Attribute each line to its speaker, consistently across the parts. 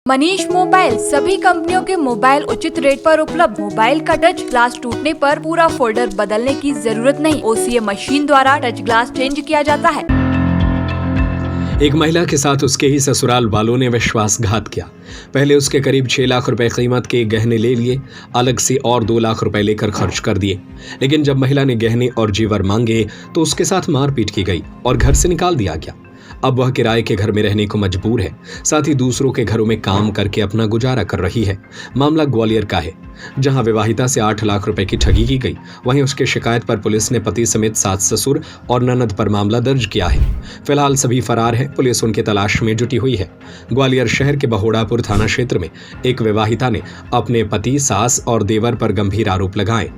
Speaker 1: Manish mobile सभी कंपनियों के मोबाइल उचित रेट पर उपलब्ध। मोबाइल का टच ग्लास टूटने पर पूरा फोल्डर बदलने की जरूरत नहीं, OCA मशीन द्वारा टच ग्लास चेंज किया जाता है।
Speaker 2: एक महिला के साथ उसके ही ससुराल वालों ने विश्वासघात किया। पहले उसके करीब 6 लाख रुपए कीमत के गहने ले लिए, अलग से और 2 लाख रुपए लेकर खर्च कर दिए। लेकिन जब महिला ने गहने और जेवर मांगे तो उसके साथ मारपीट की गई और घर से निकाल दिया गया। अब वह किराए के घर में रहने को मजबूर है, साथ ही दूसरों के घरों में काम करके अपना गुजारा कर रही है। मामला ग्वालियर का है, जहां विवाहिता से 8 लाख रुपए की ठगी की गई। वहीं उसकी शिकायत पर पुलिस ने पति समेत सास ससुर और ननद पर मामला दर्ज किया है। फिलहाल सभी फरार हैं, पुलिस उनकी तलाश में जुटी हुई है। ग्वालियर शहर के बहोड़ापुर थाना क्षेत्र में एक विवाहिता ने अपने पति, सास और देवर पर गंभीर आरोप लगाए।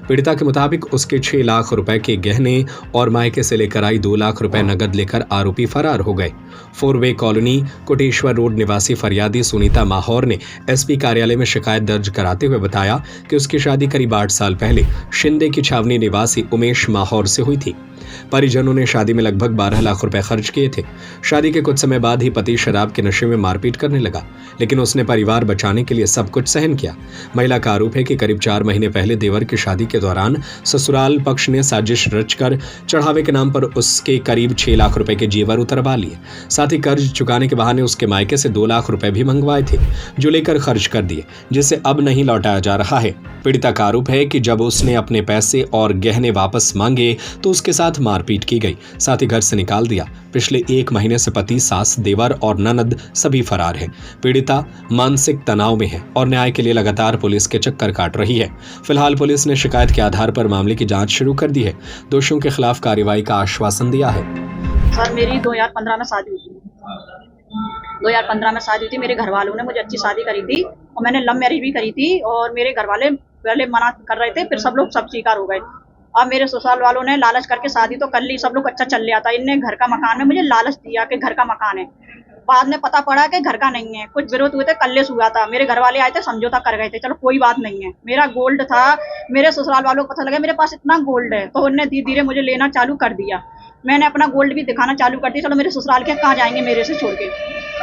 Speaker 2: पीड़िता के मुताबिक उसके 6 लाख रुपए के गहने और मायके से लेकर आई 2 लाख रुपए नगद लेकर आरोपी फरार हो गए। 4 वे कॉलोनी कोटेश्वर रोड निवासी फरियादी सुनीता माहौर ने SP कार्यालय में शिकायत दर्ज कराते हुए बताया कि उसकी शादी करीब 8 साल पहले शिंदे की छावनी निवासी उमेश माहौर से हुई थी। परिजनों ने शादी में लगभग 12 लाख रुपए खर्च किए थे। शादी के कुछ समय बाद ही पति शराब के नशे में मारपीट करने लगा, लेकिन उसने परिवार बचाने के लिए सब कुछ सहन किया। महिला का आरोप है कि करीब 4 महीने पहले देवर की शादी के दौरान ससुराल पक्ष ने साजिश रचकर चढ़ावे के नाम पर उसके करीब 6 लाख रुपए के जेवर उतरवा लिए। साथ ही कर्ज चुकाने के बहाने उसके मायके से 2 लाख रुपए भी मंगवाए थे, जो लेकर खर्च कर दिए, जिसे अब नहीं लौटाया जा रहा है। पीड़िता का आरोप है कि जब उसने अपने पैसे और गहने वापस मांगे तो उसके साथ मारपीट की गई, साथ ही घर से निकाल दिया। पिछले 1 महीने से पति, सास, देवर और ननद सभी फरार हैं। पीड़िता मानसिक तनाव में है और न्याय के लिए लगातार पुलिस के चक्कर काट रही है। फिलहाल पुलिस ने शिकायत के आधार पर मामले की जांच शुरू कर दी है। दोषियों के खिलाफ कार्रवाई का आश्वासन दिया है।
Speaker 3: सर, मेरी 2015 में शादी हुई थी। 2015 में शादी हुई थी। मेरे घर वालों ने मुझे अच्छी शादी करी थी और मैंने लव मैरिज भी करी थी और मेरे घर वाले पहले मना कर रहे थे, फिर सब लोग सब स्वीकार हो गए। अब मेरे ससुराल वालों ने लालच करके शादी तो कर ली, सब लोग अच्छा चल रहा था। इनने घर का मकान में मुझे लालच दिया कि घर का मकान है। बाद में पता पड़ा कि घर का नहीं है। कुछ विरोध हुए थे, कल्लेस हुआ था। मेरे घर वाले आए थे, समझौता कर गए थे, चलो कोई बात नहीं है। मेरा गोल्ड था, मेरे ससुराल वालों को पता लगा मेरे पास इतना गोल्ड है, तो उन्होंने धीरे धीरे मुझे लेना चालू कर दिया। मैंने अपना गोल्ड भी दिखाना चालू कर दिया। चलो मेरे ससुराल के कहाँ जाएंगे मेरे से छोड़ के,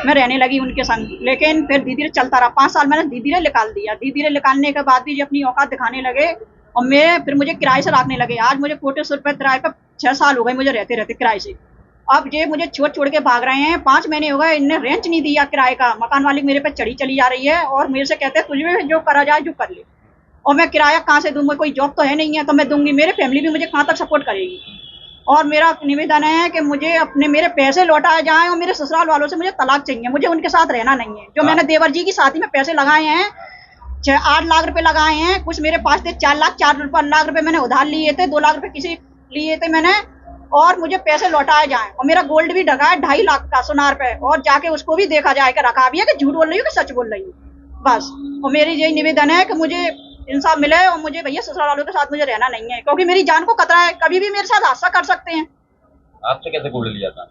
Speaker 3: मैं रहने लगी उनके संग। लेकिन फिर धीरे धीरे चलता रहा। 5 साल मैंने धीरे धीरे निकाल दिया। धीरे धीरे निकालने के बाद भी ये अपनी औकात दिखाने लगे और फिर मुझे किराए से रखने लगे। आज मुझे कोटेश्वर रुपए किराए पर 6 साल हो गए मुझे रहते रहते किराए से। अब ये मुझे छोड़ के भाग रहे हैं। 5 महीने हो गए, इनने रेंट नहीं दिया किराए का। मकान वाली मेरे पे चढ़ी चली जा रही है और मेरे से कहते हैं तुझे जो करा जाए जो कर ले। और मैं किराया कहाँ से दूंगा, कोई जॉब तो है नहीं है तो मैं दूंगी। मेरे फैमिली भी मुझे कहाँ तक सपोर्ट करेगी। और मेरा निवेदन है कि मुझे अपने मेरे पैसे लौटाए जाएं और मेरे ससुराल वालों से मुझे तलाक चाहिए। मुझे उनके साथ रहना नहीं है। जो मैंने देवर जी की शादी में पैसे लगाए हैं, 8 लाख रुपए लगाए हैं, कुछ मेरे पास थे 4 लाख रुपए मैंने उधार लिए थे, 2 लाख रुपए किसी लिए थे मैंने। और मुझे पैसे लौटाए जाएं। और मेरा गोल्ड भी ढका है 2.5 लाख का सोनार पे, और जाके उसको भी देखा जाए कि रखा भी है कि झूठ बोल रही हूँ कि सच बोल रही हूँ, बस। और मेरी यही निवेदन है कि मुझे इंसाफ मिले और मुझे भैया ससुराल वालों के साथ मुझे रहना नहीं है, क्योंकि मेरी जान को खतरा है। कभी भी मेरे साथ हादसा कर सकते हैं।
Speaker 4: आपसे कैसे गोल्ड लिया था?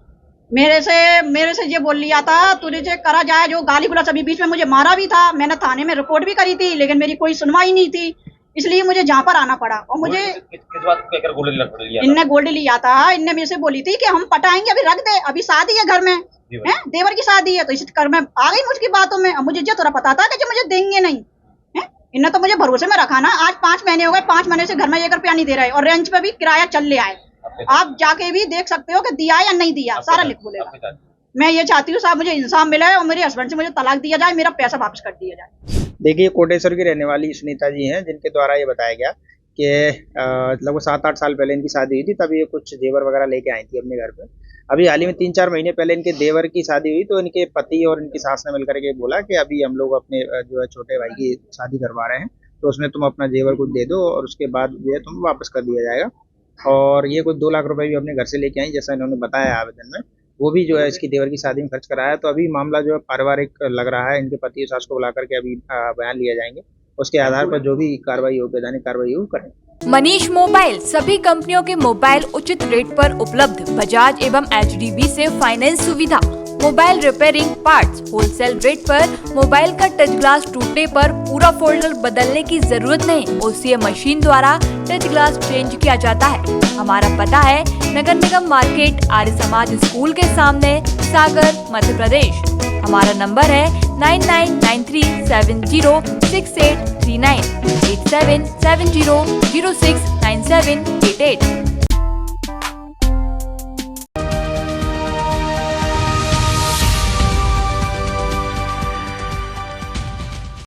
Speaker 3: मेरे से ये बोल लिया था तुझे करा जाए जो। गाली गुलाज अभी बीच में मुझे मारा भी था। मैंने थाने में रिपोर्ट भी करी थी, लेकिन मेरी कोई सुनवाई नहीं थी, इसलिए मुझे जहाँ पर आना पड़ा। और मुझे
Speaker 4: किस बात को कहकर गोल्ड लिया?
Speaker 3: इनने गोल्ड लिया था। इनने मेरे से बोली थी कि हम पटाएंगे, अभी रख दे, अभी शादी है घर में, है देवर की शादी है, तो इस कर में आ गई मुझकी बातों में। अब मुझे ये थोड़ा पता था कि मुझे देंगे नहीं है। इनने तो मुझे भरोसे में रखा ना। आज 5 महीने हो गए, 5 महीने से घर में 1 रुपया नहीं दे रहे और रेंज पे भी किराया चल ले आए। आप जाके भी देख सकते हो कि दिया या नहीं दिया, सारा लिख बोलेगा। मैं ये चाहती हूँ साहब मुझे इंसाफ मिले और मेरे हस्बैंड से मुझे तलाक दिया जाए, मेरा पैसा वापस कर दिया जाए।
Speaker 5: देखिए, कोटेश्वर की रहने वाली सुनीता जी हैं, जिनके द्वारा ये बताया गया कि लगभग 7-8 साल पहले इनकी शादी हुई थी। तब ये कुछ जेवर वगैरह लेके आई थी अपने घर पे। अभी हाल ही में 3-4 महीने पहले इनके देवर की शादी हुई, तो इनके पति और इनकी सास ने मिलकर के बोला कि अभी हम लोग अपने जो है छोटे भाई की शादी करवा रहे हैं, तो उसमें तुम अपना जेवर कुछ दे दो और उसके बाद जो है तुम वापस कर दिया जाएगा। और ये कुछ 2 लाख रुपए भी अपने घर से लेके आई, जैसा इन्होंने बताया आवेदन में। वो भी जो है इसकी देवर की शादी में खर्च कराया। तो अभी मामला जो है पारिवारिक लग रहा है। इनके पति और सास को बुला करके अभी बयान लिया जाएंगे। उसके आधार पर जो भी कार्रवाई हो, वैधानिक कार्रवाई हो, करें।
Speaker 1: मनीष मोबाइल सभी कंपनियों के मोबाइल उचित रेट पर उपलब्ध। बजाज एवं HDB से फाइनेंस सुविधा, mobile repairing, parts wholesale rate पर। मोबाइल का टच ग्लास टूटने पर पूरा फोल्डर बदलने की जरूरत नहीं, OCA मशीन द्वारा टच ग्लास चेंज किया जाता है। हमारा पता है नगर निगम मार्केट, आर्य समाज स्कूल के सामने, सागर, मध्य प्रदेश। हमारा नंबर है 9993706839, 8770069788।